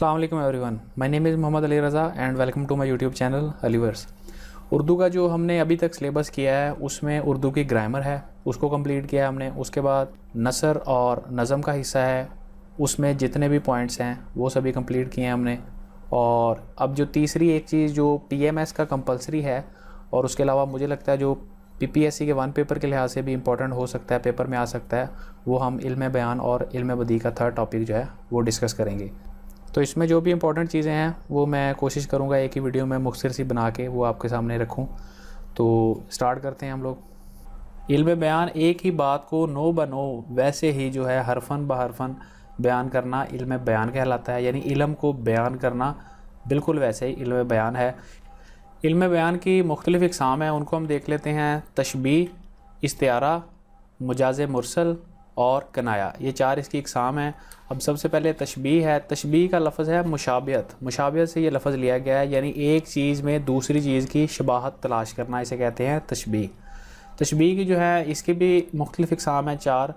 अस्सलाम वालेकुम everyone, my name is Mohammad Ali Raza and welcome to my YouTube channel Aliverse. Urdu का जो हमने अभी तक सिलेबस किया है उसमें उर्दू की ग्रामर है, उसको कंप्लीट किया हमने। उसके बाद नसर और नज़म का हिस्सा है, उसमें जितने भी पॉइंट्स हैं वो सभी कंप्लीट किए हैं हमने। और अब जो तीसरी एक चीज़ जो पीएमएस का कंपलसरी है, और उसके अलावा मुझे लगता है जो पीपीएससी के वन पेपर के लिहाज से भी इम्पोर्टेंट हो सकता है, पेपर में आ सकता है, वो हम इल्म बयान और इल्म बदी का थर्ड टॉपिक जो है वो डिस्कस करेंगे। तो इसमें जो भी इम्पोर्टेंट चीज़ें हैं वो मैं कोशिश करूँगा एक ही वीडियो में मुख्तसर सी बना के वो आपके सामने रखूँ। तो स्टार्ट करते हैं हम लोग। इल्म बयान एक ही बात को नो ब नो वैसे ही जो है हरफन ब हरफन बयान करना इल्म बयान कहलाता है, यानी इल्म को बयान करना बिल्कुल वैसे ही इल्म बयान है। इल्म बयान की मुख्तलिफ़ इक़साम हैं, उनको हम देख लेते हैं। तशबीह, इस्तिआरा, मजाज़ मुरसल और कनाया, ये चार इसकी इक़साम हैं। अब सबसे पहले तशबीह है। तशबीह का लफ्ज़ है मुशाबियत। मुशाबियत से ये लफ्ज़ लिया गया है, यानी एक चीज़ में दूसरी चीज़ की शबाहत तलाश करना, इसे कहते हैं तशबीह। तशबीह की जो है इसकी भी मुख्तलिफ़ इक़साम हैं चार।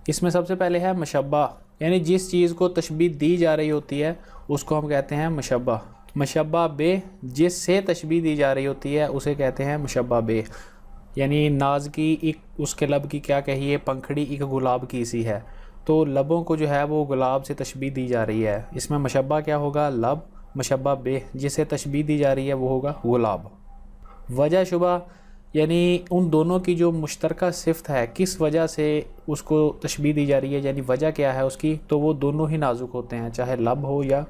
इसमें सबसे पहले है मुशब्बा, यानी जिस चीज़ को तशबीह दी जा रही होती है उसको हम कहते हैं मुशब्बा। मुशब्बा बे, जिससे तशबीह दी जा रही होती है उसे कहते हैं मुशब्बा बे। यानी नाज की एक उसके लब की क्या कहिए, पंखड़ी एक गुलाब की सी है, तो लबों को जो है वो गुलाब से तशबीह दी जा रही है। इसमें मुशब्बा क्या होगा, लब। मुशब्बा बे, जिसे तशबीह दी जा रही है वो होगा गुलाब। वजह शुबा, यानी उन दोनों की जो मुश्तरका सिफ़त है, किस वजह से उसको तशबीह दी जा रही है, यानी वजह क्या है उसकी, तो वो दोनों ही नाजुक होते हैं, चाहे लब हो या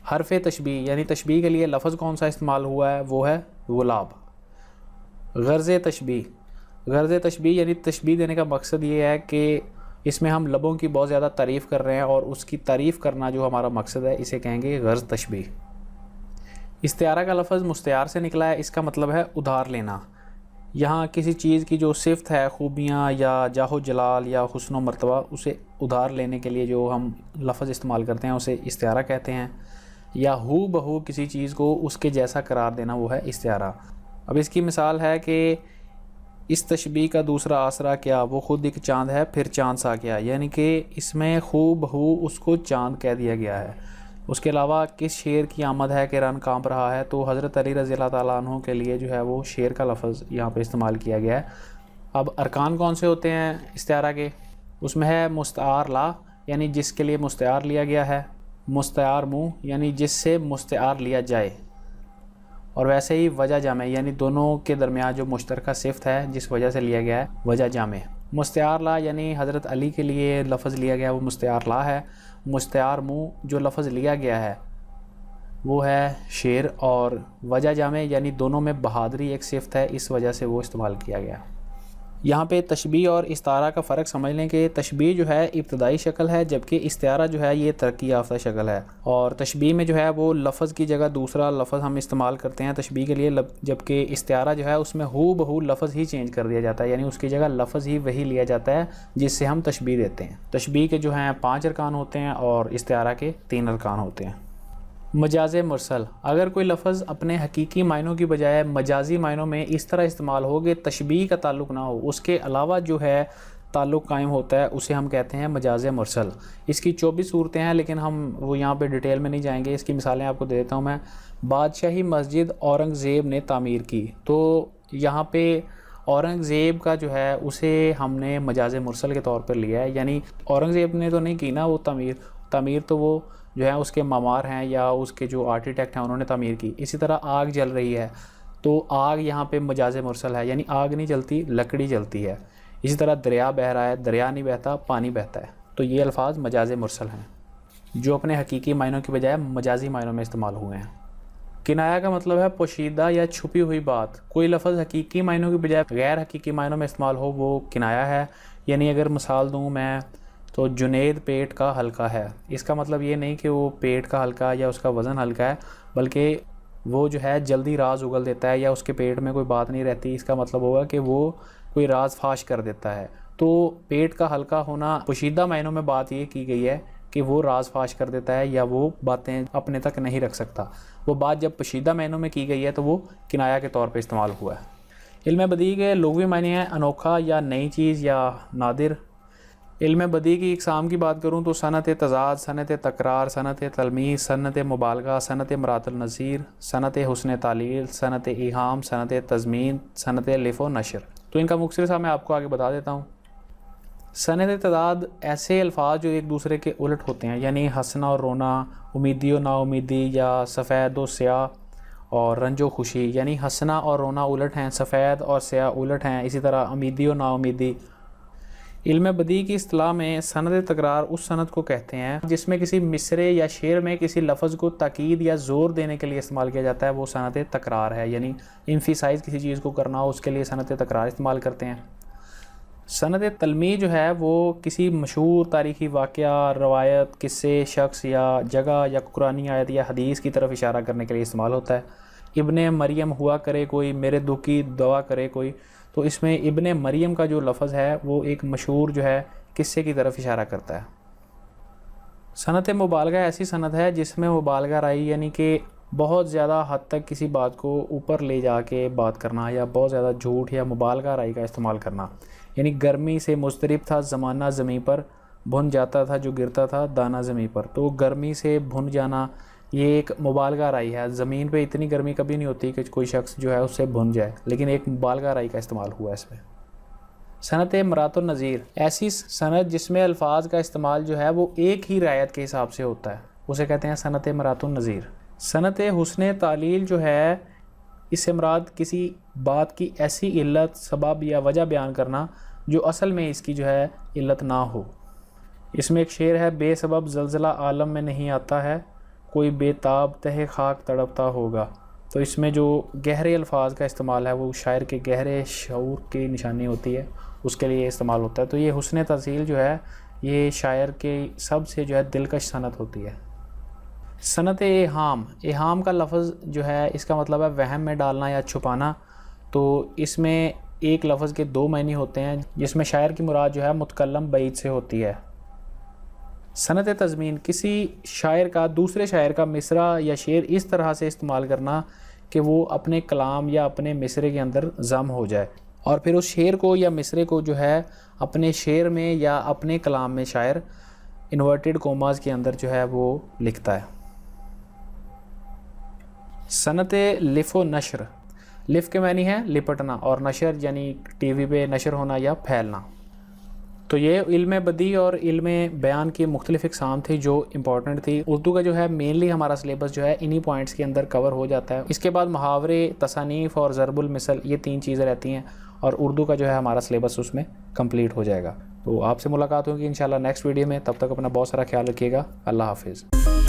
हरफ तशबीह। यानी तशबीह के लिए लफ्ज़ कौन सा इस्तेमाल हुआ है वो है गुलाब। गर्ज़ तशबीह, गर्ज़ तशबीह यानी तशबीह देने का मकसद ये है कि इसमें हम लबों की बहुत ज़्यादा तारीफ़ कर रहे हैं और उसकी तारीफ़ करना जो हमारा मकसद है इसे कहेंगे गर्ज़ तशबीह। इस्तिआरा का लफ्ज़ मुस्तिआर से निकला है, इसका मतलब है उधार लेना। यहाँ किसी चीज़ की जो सिफ़त है, खूबियाँ या जाहो जलाल या हुस्न व मर्तबा, उसे उधार लेने के लिए जो हम लफ्ज़ इस्तेमाल करते हैं उसे इस्तिआरा कहते हैं। या हू बहू किसी चीज़ को उसके जैसा करार देना वो है इस्तिआरा। अब इसकी मिसाल है कि इस तशबीह का दूसरा आसरा क्या, वो ख़ुद एक चाँद है फिर चाँद सा क्या, यानी कि इसमें हू बहू उसको चाँद कह दिया गया है। उसके अलावा किस शेर की आमद है कि रन काँप रहा है, तो हज़रत अली रज़ी अल्लाह ताला अन्हु के लिए जो है वो शेर का लफ्ज़ यहाँ पे इस्तेमाल किया गया है। अब अरकान कौन से होते हैं इस्तिआरा के, उसमें है मुस्तार ला, यानी जिसके लिए मुस्तार लिया गया है। मुस्तार मुँह, यानी जिससे मुस्तार लिया जाए। और वैसे ही वजह जामे, यानी दोनों के दरमियान जो मुश्तरका सिफ़त है जिस वजह से लिया गया है, वजह जामे। मुस्तार ला, यानी हज़रत अली के लिए लफ्ज़ लिया गया वो मुस्तार ला है। मुस्तार मुँह, जो लफ्ज़ लिया गया है वो है शेर। और वजह जामे, यानी दोनों में बहादुरी एक सिफ़त है, इस वजह से वो इस्तेमाल किया गया। यहाँ पे तशबीह और इस्तारा का फ़र्क समझ लें कि तशबीह जो है इब्तदाई शक्ल है, जबकि इस्तिआरा जो है ये तरक्की याफ्ता शक्ल है। और तशबीह में जो है वो लफ्ज़ की जगह दूसरा लफ्ज़ हम इस्तेमाल करते हैं तशबीह के लिए, जबकि इस्तिआरा जो है उसमें हू बहू लफ्ज़ ही चेंज कर दिया जाता है, यानी उसकी जगह लफ्ज़ ही वही लिया जाता है जिससे हम तशबीह देते हैं। तशबीह के जो हैं 5 अरकान होते हैं और इस्तिआरा के 3 अरकान होते हैं। मजाज़ मुरसल, अगर कोई लफ्ज़ अपने हकीकी मायनों की बजाय मजाजी मायनों में इस तरह इस्तेमाल हो कि तशबीह का ताल्लुक़ ना हो, उसके अलावा जो है ताल्लुक़ कायम होता है, उसे हम कहते हैं मजाज़ मुरसल। इसकी 24 सूरतें हैं, लेकिन हम वो यहाँ पे डिटेल में नहीं जाएंगे। इसकी मिसालें आपको दे देता हूँ मैं। बादशाही मस्जिद औरंगज़ेब ने तामीर की, तो यहाँ पे औरंगज़ेब का जो है उसे हमने मजाज़ मुरसल के तौर पर लिया है, यानी औरंगज़ेब ने तो नहीं की ना वो तामीर तो वो जो है उसके मामार हैं या उसके जो आर्किटेक्ट हैं उन्होंने तामीर की। इसी तरह आग जल रही है, तो आग यहाँ पे मजाज़ मुरसल है, यानी आग नहीं जलती, लकड़ी जलती है। इसी तरह दरिया बह रहा है, दरिया नहीं बहता, पानी बहता है। तो ये अल्फाज मजाज़ मुरसल हैं जो अपने हकीकी मायनों की बजाय मजाजी मायनों में इस्तेमाल हुए हैं। किनाया का मतलब है पोशीदा या छुपी हुई बात। कोई लफ्ज़ हकीकी मायनों की बजाय गैर हकीकी मायनों में इस्तेमाल हो वो किनाया है। यानी अगर मिसाल दूँ मैं, तो जुनैद पेट का हल्का है, इसका मतलब ये नहीं कि वो पेट का हल्का या उसका वज़न हल्का है, बल्कि वो जो है जल्दी राज उगल देता है या उसके पेट में कोई बात नहीं रहती। इसका मतलब होगा कि वो कोई राज फाश कर देता है। तो पेट का हल्का होना पोशीदा मायनों में बात ये की गई है कि वो राज फाश कर देता है या वो बातें अपने तक नहीं रख सकता। वो बात जब पोशीदा मायनों में की गई है तो वो किनाया के तौर पर इस्तेमाल हुआ है। इल्म बदी के लुग़वी मायने हैं अनोखा या नई चीज़ या नादिर। इल्म बदी की इकसाम की बात करूँ तो सनत तज़ाद, सनत तकरार, सनत तलमीज़, सनत मुबालगा, सनत मरातुल नज़ीर, सनत हुस्न तालील, सनत इहाम, सनत तज़मीन, सनत लिफ़ो नशर। तो इनका मुख्तसर सा मैं आपको आगे बता देता हूँ। सनत तज़ाद ऐसे अल्फाज जो एक दूसरे के उलट होते हैं, यानी हंसना और रोना, उम्मीदी और नाउमीदी, या सफ़ेद और स्याह और रंजो खुशी, यानी हंसना और रोना उलट हैं, सफ़ेद और स्याह उलट हैं। इसी तरह उम्मीदी और नाउमीदी। इल्म बदी की इस्तिलाह में सनद तकरार उस सनद को कहते हैं जिसमें किसी मिसरे या शेर में किसी लफ्ज़ को ताकीद या ज़ोर देने के लिए इस्तेमाल किया जाता है, वो सनद तकरार है। यानी एम्फिसाइज़ किसी चीज़ को करना हो उसके लिए सनद तकरार इस्तेमाल करते हैं। सनद तलमी जो है वो किसी मशहूर तारीख़ी वाक़या, रवायत, किस्से, शख्स या जगह या कुरानी आयत या हदीस की तरफ इशारा करने के लिए इस्तेमाल होता है। इब्ने मरियम हुआ करे कोई, मेरे दुख की दुआ करे कोई, तो इसमें इब्ने मरियम का जो लफ्ज़ है वो एक मशहूर जो है किस्से की तरफ इशारा करता है। सनत मुबालगा ऐसी सनत है जिसमें मुबालगा राई यानी कि बहुत ज़्यादा हद तक किसी बात को ऊपर ले जाके बात करना, या बहुत ज़्यादा झूठ या मुबालगा राई का इस्तेमाल करना। यानी गर्मी से मुस्तरिब था ज़माना ज़मीं पर, भुन जाता था जो गिरता था दाना ज़मीं पर। तो गर्मी से भुन जाना ये एक मुबालगा राई है। ज़मीन पे इतनी गर्मी कभी नहीं होती कि कोई शख्स जो है उससे भुन जाए, लेकिन एक मुबालगा राई का इस्तेमाल हुआ इसमें। सनत मरातुन नज़ीर ऐसी सनत जिसमें अल्फाज का इस्तेमाल जो है वो एक ही रायत के हिसाब से होता है, उसे कहते हैं सनत मरातुन नज़ीर। सनत हुस्न तालील जो है, इससे मुराद किसी बात की ऐसी इल्लत, सबब या वजह बयान करना जो असल में इसकी जो है इल्लत ना हो। इसमें एक शेर है, बेसबब ज़लज़ला आलम में नहीं आता है, कोई बेताब तहे खाक तड़पता होगा। तो इसमें जो गहरे अल्फाज का इस्तेमाल है वो शायर के गहरे शऊर की निशानी होती है, उसके लिए इस्तेमाल होता है। तो ये हुस्न तज़ील जो है ये शायर के सबसे जो है दिलकश सनत होती है। सनत इहाम, इहाम का लफ्ज़ जो है इसका मतलब है वहम में डालना या छुपाना। तो इसमें एक लफ्ज़ के दो मायने होते हैं, जिसमें शायर की मुराद जो है मुतकल्लम बईद से होती है। सनत तज़मीन किसी शायर का दूसरे शायर का मिसरा या शेर इस तरह से इस्तेमाल करना कि वो अपने कलाम या अपने मिसरे के अंदर ज़म हो जाए, और फिर उस शेर को या मिसरे को जो है अपने शेर में या अपने कलाम में शायर इन्वर्टेड कोमास के अंदर जो है वो लिखता है। सनत लिफ़ो नशर, लिफ़ के मानी है लिपटना, और नशर यानी टीवी पे नशर होना या फैलना। तो ये इल्म बदी और इल्म बयान की मुख्तलिफ़ इक़साम थी जो इम्पॉर्टेंट थी। उर्दू का जो है मेनली हमारा सिलेबस जो है इन्हीं पॉइंट्स के अंदर कवर हो जाता है। इसके बाद मुहावरे, तसानीफ़ और ज़रबुल मिसल, ये तीन चीज़ें रहती हैं, और उर्दू का जो है हमारा सिलेबस उसमें कंप्लीट हो जाएगा। तो आपसे मुलाकात होगी इंशाल्लाह नेक्स्ट वीडियो में। तब तक अपना बहुत सारा ख्याल रखिएगा। अल्लाह हाफ़िज़।